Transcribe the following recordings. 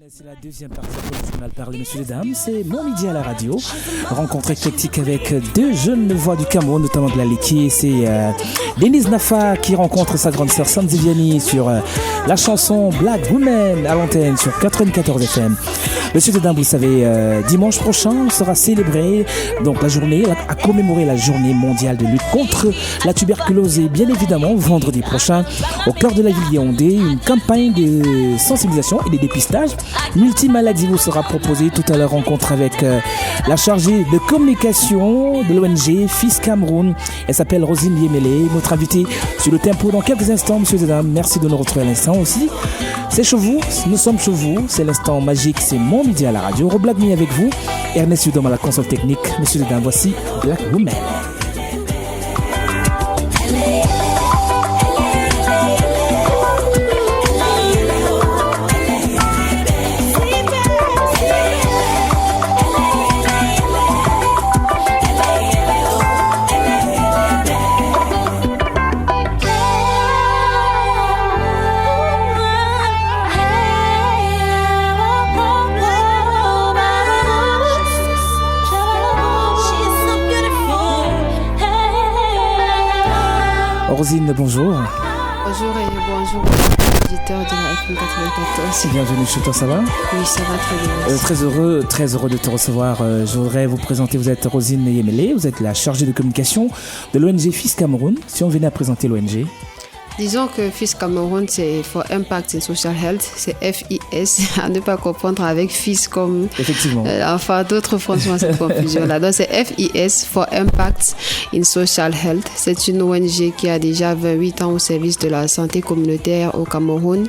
C'est la deuxième partie du journal Parler, messieurs et dames. C'est mon midi à la radio. Rencontre éclectique avec deux jeunes voix du Cameroun, notamment de la Liki. C'est Denise Nafa qui rencontre sa grande sœur Sandy Vianney sur la chanson Black Women à l'antenne sur 94 FM. Messieurs et dames, vous savez, dimanche prochain sera célébrée donc la journée à commémorer la journée mondiale de lutte contre la tuberculose et bien évidemment vendredi prochain au cœur de la ville Yaoundé, une campagne de sensibilisation et de dépistage multimaladie vous sera proposée. Tout à l'heure, rencontre avec la chargée de communication de l'ONG FIS Cameroun. Elle s'appelle Rosine Yemele, notre invitée sur le tempo dans quelques instants. Messieurs et dames, merci de nous retrouver à l'instant aussi. C'est chez vous, nous sommes chez vous, c'est l'instant magique, c'est mon midi à la radio. Roblack Me avec vous, Ernest Udom à la console technique. Messieurs et dames, voici Black Woman. Rosine, bonjour. Bonjour et bonjour aux auditeurs de la FM 94. Bienvenue chez toi, ça va? Oui, ça va très bien. Très heureux de te recevoir. Je voudrais vous présenter, vous êtes Rosine Yemele, vous êtes la chargée de communication de l'ONG FIS Cameroun. Si on venait à présenter l'ONG. Disons que FIS Cameroun, c'est For Impact in Social Health, c'est FIS, à ne pas confondre avec FIS comme... Effectivement. Enfin, d'autres font souvent cette confusion-là. Donc, c'est FIS, For Impact in Social Health. C'est une ONG qui a déjà 28 ans au service de la santé communautaire au Cameroun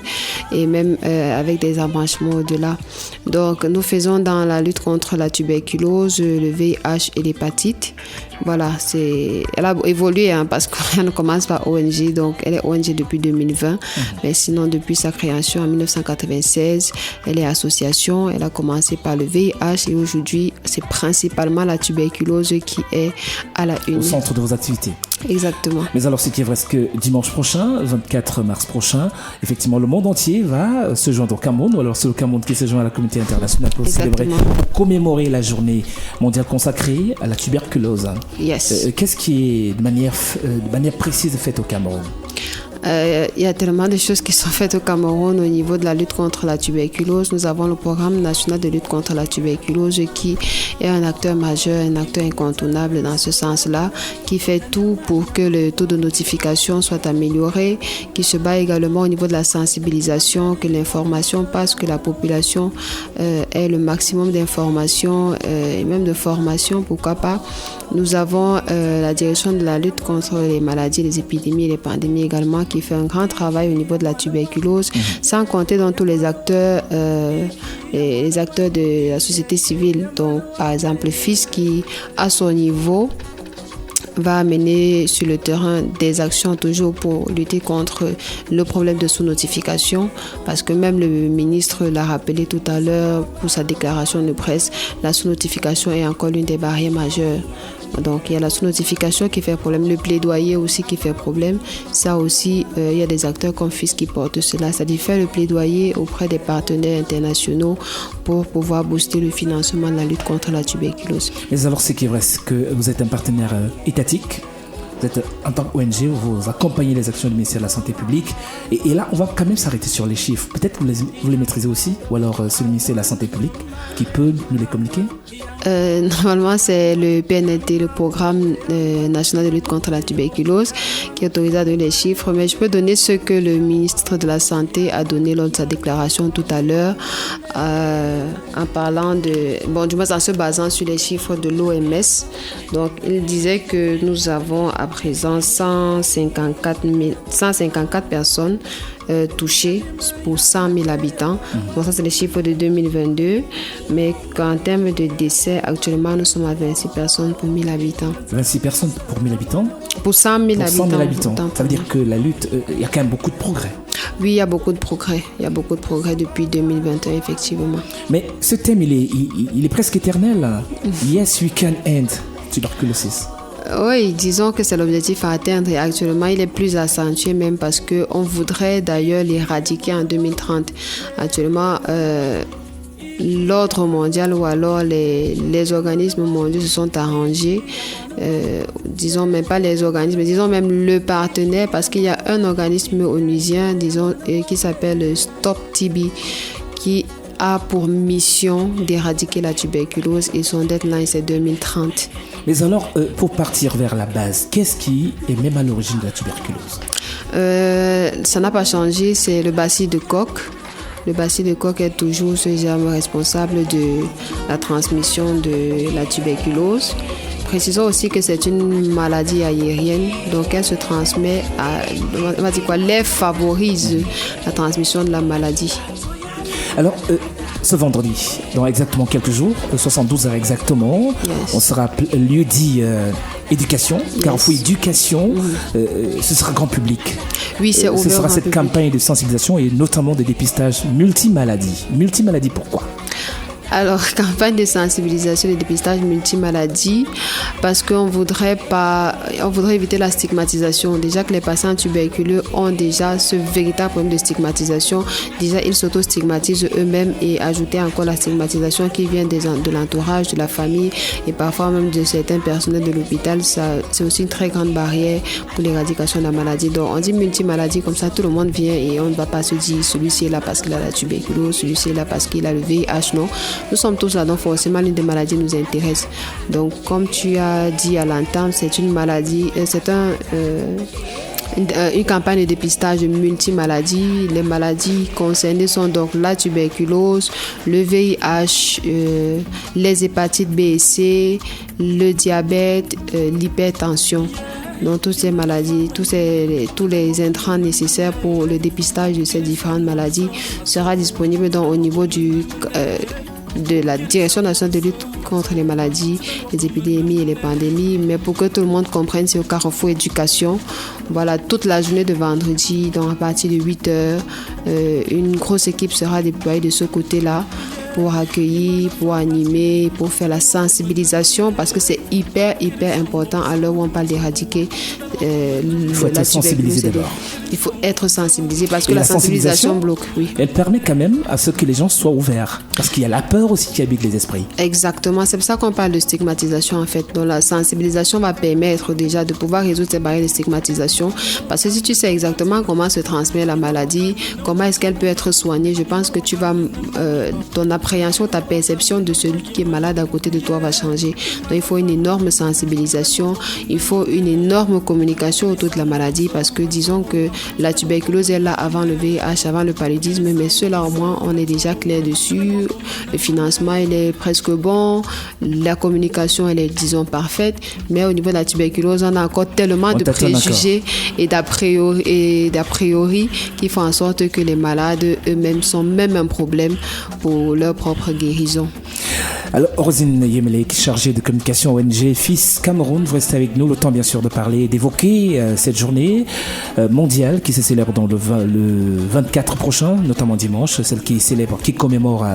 et même avec des embranchements au-delà. Donc, nous faisons dans la lutte contre la tuberculose, le VIH et l'hépatite. Voilà, elle a évolué parce que rien ne commence par ONG, donc elle est ONG depuis 2020, mais sinon depuis sa création en 1996, elle est association, elle a commencé par le VIH et aujourd'hui c'est principalement la tuberculose qui est à la une. Au centre de vos activités. Exactement. Mais alors, ce qui est vrai, c'est que dimanche prochain, 24 mars prochain, effectivement, le monde entier va se joindre au Cameroun, ou alors c'est le Cameroun qui se joint à la communauté internationale pour célébrer, pour commémorer la journée mondiale consacrée à la tuberculose. Yes. Qu'est-ce qui est de manière précise fait au Cameroun? Il y a tellement de choses qui sont faites au Cameroun au niveau de la lutte contre la tuberculose. Nous avons le programme national de lutte contre la tuberculose qui est un acteur majeur, un acteur incontournable dans ce sens-là, qui fait tout pour que le taux de notification soit amélioré, qui se bat également au niveau de la sensibilisation, que l'information passe, que la population ait le maximum d'informations et même de formation, pourquoi pas. Nous avons la direction de la lutte contre les maladies, les épidémies et les pandémies également, qui fait un grand travail au niveau de la tuberculose, sans compter dans tous les acteurs, les acteurs de la société civile. Donc, par exemple, FIS qui, à son niveau, va amener sur le terrain des actions toujours pour lutter contre le problème de sous-notification, parce que même le ministre l'a rappelé tout à l'heure pour sa déclaration de presse, la sous-notification est encore l'une des barrières majeures. Donc il y a la sous-notification qui fait problème, le plaidoyer aussi qui fait problème. Ça aussi, il y a des acteurs comme FIS qui portent cela, c'est-à-dire faire le plaidoyer auprès des partenaires internationaux pour pouvoir booster le financement de la lutte contre la tuberculose. Mais alors, ce qui est vrai, c'est que vous êtes un partenaire étatique. Vous êtes, en tant qu'ONG, vous accompagnez les actions du ministère de la Santé publique. Et là, on va quand même s'arrêter sur les chiffres. Peut-être que vous les maîtrisez aussi, ou alors c'est le ministère de la Santé publique qui peut nous les communiquer? Normalement, c'est le PNLT, le Programme national de lutte contre la tuberculose, qui autorise à donner les chiffres. Mais je peux donner ce que le ministre de la Santé a donné lors de sa déclaration tout à l'heure, en parlant du moins en se basant sur les chiffres de l'OMS. Donc, il disait que nous avons à présent 154 personnes touchés pour 100 000 habitants. Donc ça, c'est les chiffres de 2022. Mais qu'en termes de décès, actuellement, nous sommes à 26 personnes pour 1000 habitants. 26 personnes pour 1000 habitants? Pour 100 000 habitants. Ça veut dire que la lutte, il y a quand même beaucoup de progrès. Oui, il y a beaucoup de progrès. Il y a beaucoup de progrès depuis 2021, effectivement. Mais ce thème, il est presque éternel. Yes, we can end tuberculosis. Oui, disons que c'est l'objectif à atteindre et actuellement il est plus accentué même parce qu'on voudrait d'ailleurs l'éradiquer en 2030. Actuellement, l'ordre mondial ou alors les organismes mondiaux se sont arrangés, disons même pas les organismes, disons même le partenaire, parce qu'il y a un organisme onusien, disons, qui s'appelle Stop TB, qui a pour mission d'éradiquer la tuberculose et son deadline c'est 2030. Mais alors, pour partir vers la base, qu'est-ce qui est même à l'origine de la tuberculose? Ça n'a pas changé, c'est le bacille de Koch. Le bacille de Koch est toujours ce germe responsable de la transmission de la tuberculose. Précisons aussi que c'est une maladie aérienne, donc elle se transmet on va dire quoi, l'air favorise la transmission de la maladie. Alors, ce vendredi, dans exactement quelques jours, 72 heures exactement, on sera lieu dit éducation, car il faut éducation, ce sera grand public. Oui, c'est ouvert. Ce sera cette public. campagne de sensibilisation et notamment de dépistage multimaladie. Multimaladie, pourquoi? Alors, campagne de sensibilisation et de dépistage multimaladie, parce qu'on voudrait éviter la stigmatisation. Déjà que les patients tuberculeux ont déjà ce véritable problème de stigmatisation. Déjà, ils s'auto-stigmatisent eux-mêmes et ajouter encore la stigmatisation qui vient de l'entourage, de la famille et parfois même de certains personnels de l'hôpital. Ça, c'est aussi une très grande barrière pour l'éradication de la maladie. Donc, on dit multimaladie, comme ça, tout le monde vient et on ne va pas se dire celui-ci est là parce qu'il a la tuberculose, celui-ci est là parce qu'il a le VIH, non. Nous sommes tous là, donc forcément l'une des maladies nous intéresse. Donc comme tu as dit à l'entame, c'est une maladie, c'est une campagne de dépistage de multimaladies. Les maladies concernées sont donc la tuberculose, le VIH, les hépatites B et C, le diabète, l'hypertension. Donc toutes ces maladies, tous les intrants nécessaires pour le dépistage de ces différentes maladies sera disponible donc au niveau de la Direction nationale de lutte contre les maladies, les épidémies et les pandémies. Mais pour que tout le monde comprenne, c'est au Carrefour Éducation. Voilà, toute la journée de vendredi, donc à partir de 8h, une grosse équipe sera déployée de ce côté-là pour accueillir, pour animer, pour faire la sensibilisation, parce que c'est hyper important à l'heure où on parle d'éradiquer il faut être sensibilisé d'abord. Il faut être sensibilisé parce que la sensibilisation bloque. Oui. Elle permet quand même à ce que les gens soient ouverts, parce qu'il y a la peur aussi qui habite les esprits. Exactement, c'est pour ça qu'on parle de stigmatisation en fait. Donc la sensibilisation va permettre déjà de pouvoir résoudre ces barrières de stigmatisation, parce que si tu sais exactement comment se transmet la maladie, comment est-ce qu'elle peut être soignée, je pense que tu vas ton appréhension, ta perception de celui qui est malade à côté de toi va changer. Donc il faut une énorme sensibilisation, il faut une énorme communication autour de la maladie, parce que disons que la tuberculose est là avant le VIH, avant le paludisme, mais cela au moins on est déjà clair dessus. Le financement il est presque bon, la communication elle est disons parfaite, mais au niveau de la tuberculose on a encore tellement de préjugés et d'a priori qui font en sorte que les malades eux-mêmes sont même un problème pour leur propre guérison. Alors, Rosine Yemelek, chargée de communication ONG FIS Cameroun, vous restez avec nous le temps bien sûr de parler, d'évoquer cette journée mondiale qui se célèbre dans le 24 prochain, notamment dimanche, celle qui commémore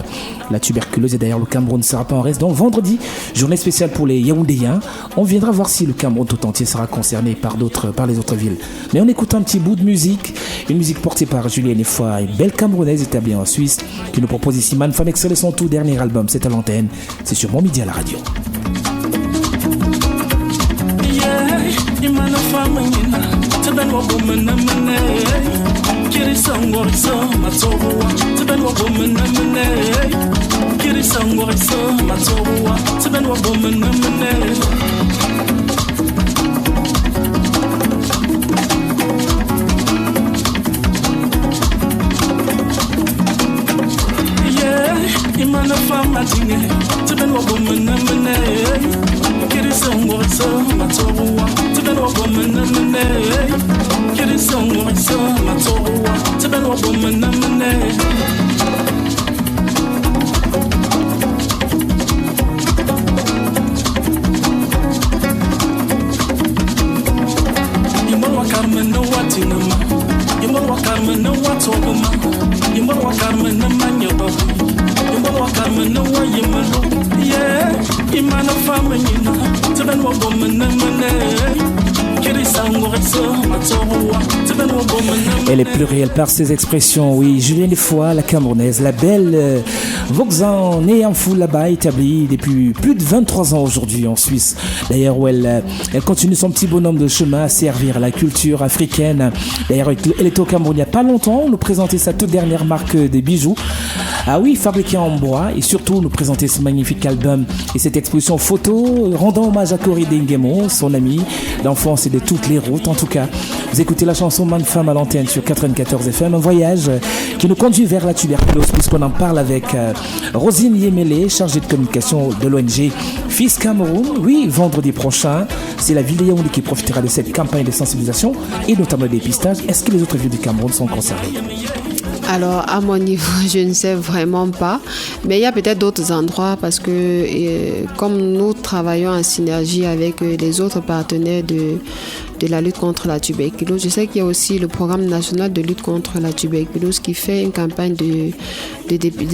la tuberculose. Et d'ailleurs, le Cameroun ne sera pas en reste. Donc, vendredi, journée spéciale pour les Yaoundéens. On viendra voir si le Cameroun tout entier sera concerné par les autres villes. Mais on écoute un petit bout de musique, une musique portée par Julienne Effoy, une belle Camerounaise établie en Suisse, qui nous propose ici Man Femme extrait de son tout dernier album. C'est à l'antenne. C'est sur Mon Midi à la radio. Imana fama tinge, teben wa woman na mene. Kiri songo so matowa, teben wa woman na mene. Kiri songo so matowa, teben wa woman na mene. Yimwa Carmen no watinama, Yimwa Carmen no watoguma, Yimwa Carmen na manyaba. Carmen, no way, you know, yeah, Imana family, to the woman, and Elle est plurielle par ses expressions, oui. Julienne Foy, la Camerounaise, la belle Voxan, née en foule là-bas, établie depuis plus de 23 ans aujourd'hui en Suisse. D'ailleurs, où elle continue son petit bonhomme de chemin à servir à la culture africaine. D'ailleurs, elle est au Cameroun il n'y a pas longtemps, nous présenter sa toute dernière marque de bijoux. Ah oui, fabriquée en bois, et surtout nous présenter ce magnifique album et cette exposition photo rendant hommage à Corey Dengemo, son ami d'enfance et de toutes les routes. En tout cas, vous écoutez la chanson Man Femme à l'antenne sur 94 FM, un voyage qui nous conduit vers la tuberculose, puisqu'on en parle avec Rosine Yemele, chargée de communication de l'ONG Fils Cameroun. Oui, vendredi prochain, c'est la ville de Yaoundé qui profitera de cette campagne de sensibilisation et notamment des dépistage. Est-ce que les autres villes du Cameroun sont concernées? Alors, à mon niveau, je ne sais vraiment pas. Mais il y a peut-être d'autres endroits parce que comme nous travaillons en synergie avec les autres partenaires de la lutte contre la tuberculose, je sais qu'il y a aussi le programme national de lutte contre la tuberculose qui fait une campagne de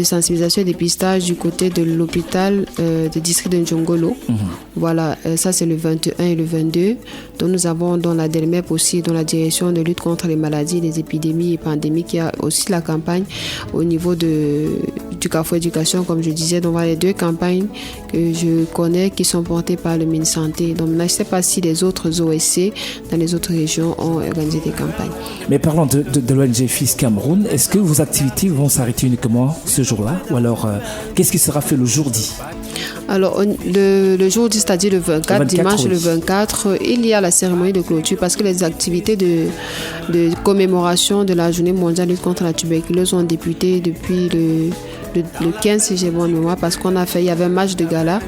sensibilisation et dépistage du côté de l'hôpital du district de Njongolo. Voilà, ça c'est le 21 et le 22. Donc nous avons dans la DELMEP aussi, dans la direction de lutte contre les maladies, les épidémies et pandémies, qui a aussi la campagne au niveau du Carrefour Éducation, comme je disais. Donc voilà les deux campagnes que je connais qui sont portées par le ministère Santé. Donc maintenant, je ne sais pas si les autres OSC dans les autres régions ont organisé des campagnes. Mais parlons de l'ONG Fils Cameroun, est-ce que vos activités vont s'arrêter uniquement ce jour-là ou alors qu'est-ce qui sera fait le jour dit? Alors le jour dit, c'est-à-dire le 24 dimanche, oui. Le 24, il y a la cérémonie de clôture parce que les activités de commémoration de la journée mondiale de lutte contre la tuberculose ont débuté depuis le 15, si j'ai bonne mémoire, parce il y avait un match de gala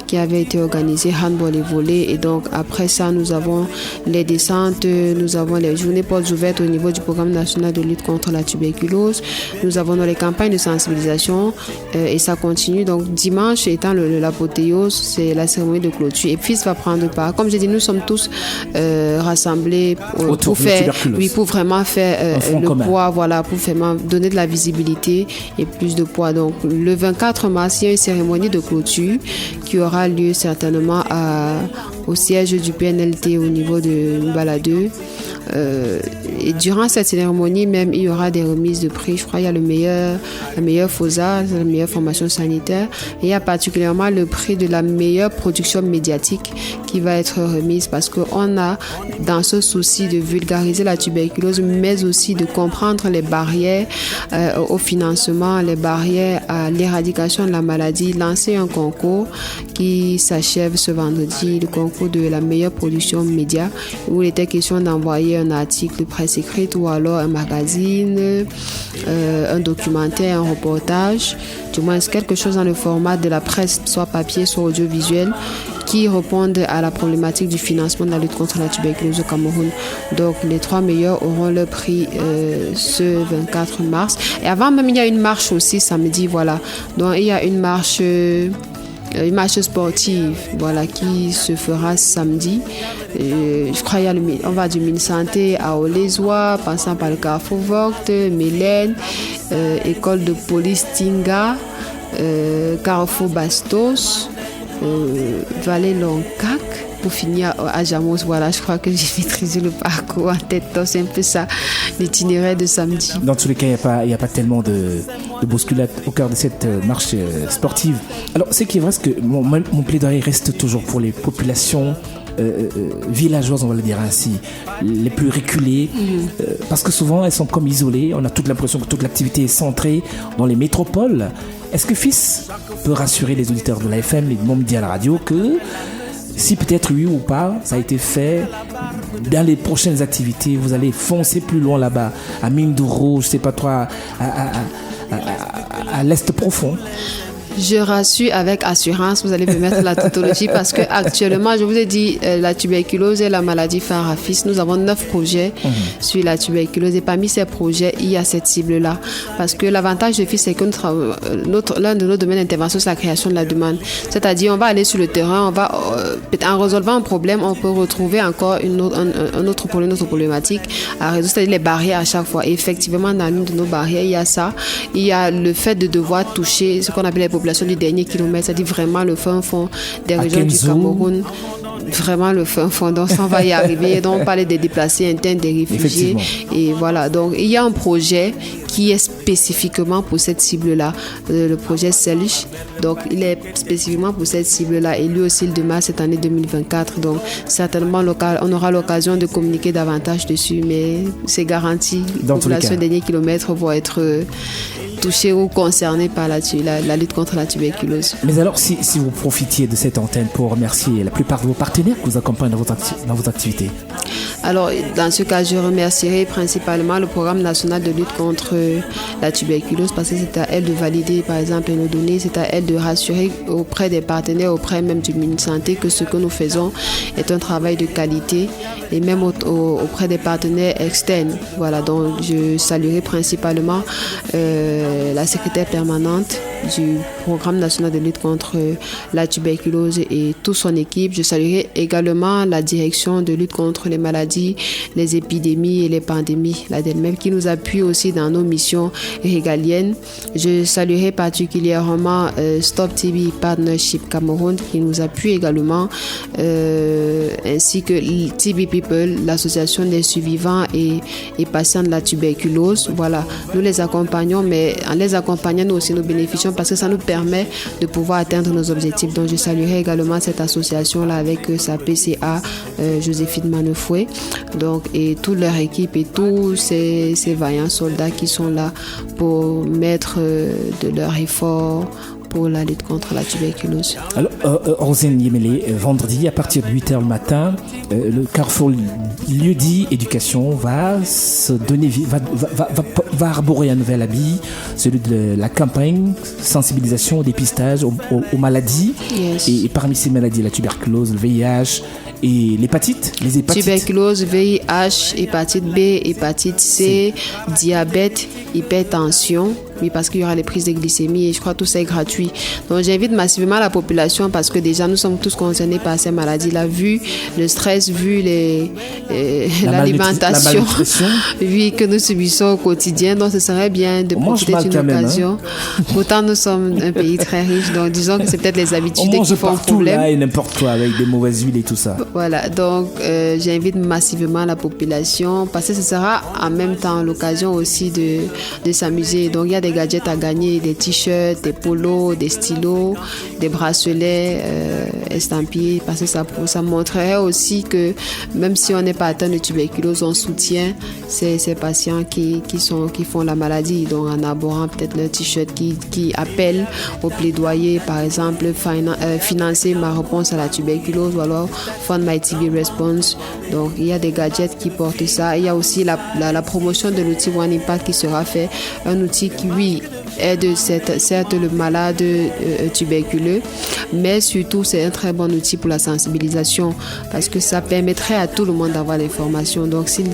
qui avait été organisé, handball et volley. Et donc, après ça, nous avons les descentes, nous avons les journées portes ouvertes au niveau du programme national de lutte contre la tuberculose. Nous avons les campagnes de sensibilisation et ça continue. Donc, dimanche étant l'apothéose, c'est la cérémonie de clôture. Et FIS va prendre part. Comme j'ai dit, nous sommes tous rassemblés pour vraiment faire poids, voilà, pour vraiment donner de la visibilité et plus de poids. Donc, le 24 mars, il y a une cérémonie de clôture qui aura lieu certainement au siège du PNLT au niveau de Mbala2. Et durant cette cérémonie même, il y aura des remises de prix. Je crois qu'il y a la meilleure FOSA, la meilleure formation sanitaire. Et il y a particulièrement le prix de la meilleure production médiatique qui va être remise parce qu'on a dans ce souci de vulgariser la tuberculose, mais aussi de comprendre les barrières au financement, les barrières à l'éradication de la maladie, lancer un concours qui s'achève ce vendredi, le concours de la meilleure production média, où il était question d'envoyer un article de presse écrite ou alors un magazine, un documentaire, un reportage, du moins quelque chose dans le format de la presse, soit papier, soit audiovisuel, qui répondent à la problématique du financement de la lutte contre la tuberculose au Cameroun. Donc les 3 meilleurs auront leur prix ce 24 mars. Et avant même, il y a une marche aussi samedi, voilà. Donc il y a une marche sportive, voilà, qui se fera samedi. Je crois on va du Minsanté à Olezoa, passant par le Carrefour Vogt, Mélène, école de police Tinga, Carrefour Bastos, Vallée Loncac, pour finir à Jamos. Voilà, je crois que j'ai maîtrisé le parcours en tête. Donc c'est un peu ça, l'itinéraire de samedi. Dans tous les cas, il n'y a pas tellement de bousculade au cœur de cette marche sportive. Alors, ce qui est vrai, c'est que mon plaidoyer reste toujours pour les populations villageoises, on va le dire ainsi, les plus reculées, parce que souvent elles sont comme isolées. On a toute l'impression que toute l'activité est centrée dans les métropoles. Est-ce que FIS peut rassurer les auditeurs de la FM, les membres à la radio, que si peut-être oui ou pas, ça a été fait, dans les prochaines activités, vous allez foncer plus loin là-bas, à Mindouro, je sais pas trop, à l'est profond? Je rassure avec assurance, vous allez me mettre la tautologie parce que actuellement, je vous ai dit, la tuberculose est la maladie phare à FIS. Nous avons 9 projets sur la tuberculose et parmi ces projets, il y a cette cible-là. Parce que l'avantage de FIS, c'est que l'un de nos domaines d'intervention, c'est la création de la demande. C'est-à-dire, on va aller sur le terrain, en résolvant un problème, on peut retrouver encore un autre problème, une autre problématique à résoudre, c'est-à-dire les barrières à chaque fois. Et effectivement, dans l'une de nos barrières, il y a ça. Il y a le fait de devoir toucher ce qu'on appelle les populations du dernier kilomètre, c'est-à-dire vraiment le fin fond des régions du Cameroun. vraiment le fin fond. Donc, ça, on va y arriver. Donc, on parlait des déplacés internes, des réfugiés. Et voilà. Donc, il y a un projet qui est spécifiquement pour cette cible-là. Le projet SELCH. Donc, il est spécifiquement pour cette cible-là. Et lui aussi, il démarre cette année 2024. Donc, certainement, on aura l'occasion de communiquer davantage dessus. Mais c'est garanti. Les populations des derniers kilomètres vont être touchés ou concernés par la lutte contre la tuberculose. Mais alors, si vous profitiez de cette antenne pour remercier la plupart de vos partenaires qui vous accompagnent dans vos activités. Alors, dans ce cas, je remercierai principalement le programme national de lutte contre la tuberculose parce que c'est à elle de valider, par exemple, nos données, c'est à elle de rassurer auprès des partenaires, auprès même du ministère de la Santé que ce que nous faisons est un travail de qualité et même auprès des partenaires externes. Voilà, donc je saluerai principalement la secrétaire permanente du programme national de lutte contre la tuberculose et toute son équipe. Je saluerai également la direction de lutte contre les maladies, les épidémies et les pandémies, la DELMEP, qui nous appuie aussi dans nos missions régaliennes. Je saluerai particulièrement Stop TB Partnership Cameroun qui nous appuie également, ainsi que TB People, l'association des survivants et patients de la tuberculose. Voilà, nous les accompagnons, mais en les accompagnant, nous aussi nous bénéficions parce que ça nous permet de pouvoir atteindre nos objectifs. Donc je saluerai également cette association-là avec sa PCA, Joséphine Manefoué, donc, et toute leur équipe et tous ces vaillants soldats qui sont là pour mettre de leur effort pour la lutte contre la tuberculose. Alors, Rosine Yemele, vendredi à partir de 8h le matin, le Carrefour Lieu-dit Éducation va arborer un nouvel habit, celui de la campagne sensibilisation au dépistage aux maladies. Yes. Et parmi ces maladies, la tuberculose, le VIH et l'hépatite, les hépatites. Tuberculose, VIH, hépatite B, hépatite C, diabète, hypertension. Oui, parce qu'il y aura les prises de glycémie et je crois que tout ça est gratuit. Donc j'invite massivement la population parce que déjà nous sommes tous concernés par ces maladies-là, vu le stress, vu l'alimentation, vu que nous subissons au quotidien. Donc ce serait bien de profiter d'une occasion. Pourtant nous sommes un pays très riche, donc disons que c'est peut-être les habitudes qui font problème. Là et n'importe quoi avec des mauvaises huiles et tout ça. Voilà, donc j'invite massivement la population parce que ce sera en même temps l'occasion aussi de s'amuser. Donc il y a des gadgets à gagner, des t-shirts, des polos, des stylos, des bracelets estampillés, parce que ça montrerait aussi que même si on n'est pas atteint de tuberculose, on soutient ces patients qui font la maladie. Donc en arborant peut-être le t-shirt qui appelle au plaidoyer, par exemple financer ma réponse à la tuberculose ou alors Fund My TB Response. Donc il y a des gadgets qui portent ça. Il y a aussi la promotion de l'outil One Impact qui sera fait, un outil qui aide certes le malade tuberculeux, mais surtout c'est un très bon outil pour la sensibilisation parce que ça permettrait à tout le monde d'avoir l'information. Donc s'ils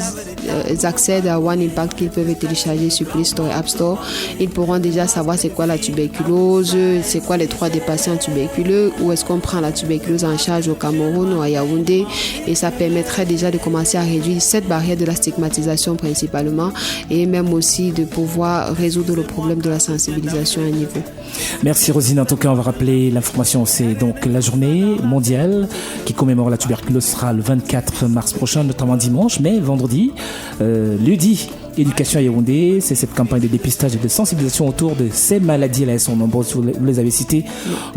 accèdent à One Impact qu'ils peuvent télécharger sur Play Store et App Store, ils pourront déjà savoir c'est quoi la tuberculose, c'est quoi les 3 des patients tuberculeux, où est-ce qu'on prend la tuberculose en charge au Cameroun ou à Yaoundé, et ça permettrait déjà de commencer à réduire cette barrière de la stigmatisation principalement et même aussi de pouvoir résoudre le problème de la sensibilisation à un niveau. Merci Rosine. En tout cas, on va rappeler l'information. C'est donc la journée mondiale qui commémore la tuberculose sera le 24 mars prochain, notamment dimanche, mais vendredi, lundi. Éducation à Yaoundé, c'est cette campagne de dépistage et de sensibilisation autour de ces maladies. Là, elles sont nombreuses, vous les avez citées.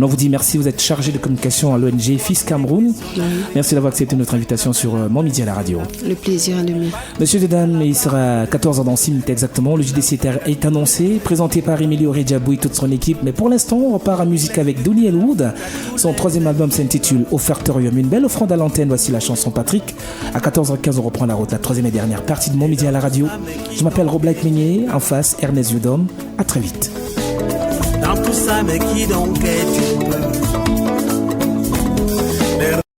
On vous dit merci, vous êtes chargé de communication à l'ONG FIS Cameroun. Oui. Merci d'avoir accepté notre invitation sur Mon Midi à la radio. Le plaisir est le mien. Monsieur et dames, il sera 14h dans 6 minutes exactement. Le JDC est annoncé, présenté par Emilio Redjabou et toute son équipe. Mais pour l'instant, on repart en musique avec Donny Elwood. Son 3e album s'intitule Offertorium. Une belle offrande à l'antenne. Voici la chanson Patrick. À 14h15, on reprend la route, la 3e et dernière partie de Mon Midi à la radio. Je m'appelle Roblaïk Meunier, en face Ernest Yudom. À très vite. Dans tout ça, mais qui donc est-tu?